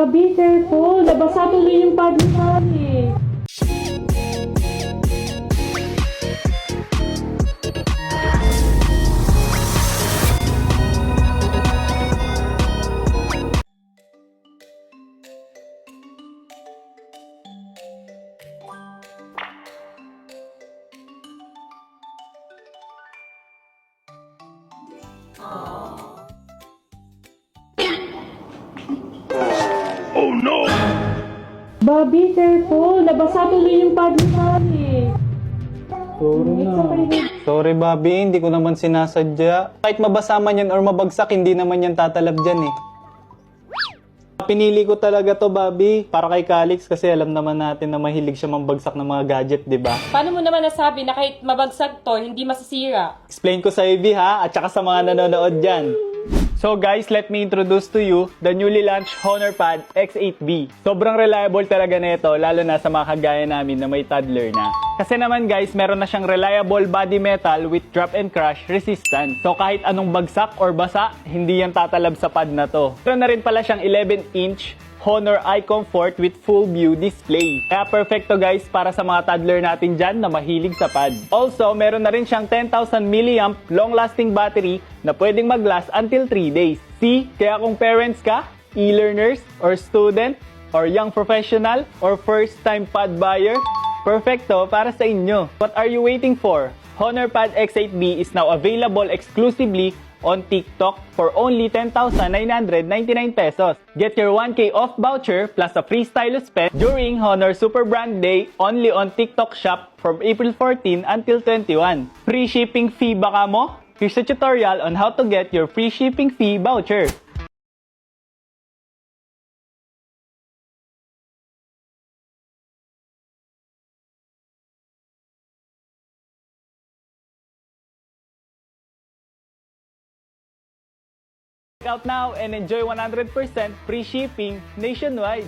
Bobby, careful. Nabasa tuloy yung pad ni Mami. Bobby, careful. Nabasa tuloy yung pad ni Mami. Sorry na. Sorry, Bobby. Hindi ko naman sinasadya. Kahit mabasa man yan or mabagsak, hindi naman yan tatalab dyan eh. Pinili ko talaga to, Bobby, para kay Calix kasi alam naman natin na mahilig siya mambagsak ng mga gadget, di ba? Paano mo naman nasabi na kahit mabagsak to, hindi masisira? Explain ko sa Ivy ha, at saka sa mga nanonood dyan. So guys, let me introduce to you the newly launched HonorPad X8B. Sobrang reliable talaga nito, lalo na sa mga kagaya namin na may toddler na. Kasi naman guys, meron na siyang reliable body metal with drop and crash resistance. So kahit anong bagsak or basa, hindi yan tatalab sa pad na to. Meron na rin pala siyang 11-inch Honor iComfort with full view display. Kaya perfecto guys para sa mga toddler natin dyan na mahilig sa pad. Also, meron na rin siyang 10,000 mAh long-lasting battery na pwedeng mag-last until 3 days. See? Kaya kung parents ka, e-learners, or student, or young professional, or first-time pad buyer, perfecto para sa inyo. What are you waiting for? HonorPad X8B is now available exclusively on TikTok for only 10,999 pesos. Get your 1K off voucher plus a free stylus pen during Honor Super Brand Day only on TikTok Shop from April 14 until 21. Free shipping fee baka mo? Here's a tutorial on how to get your free shipping fee voucher. Check out now and enjoy 100% free shipping nationwide.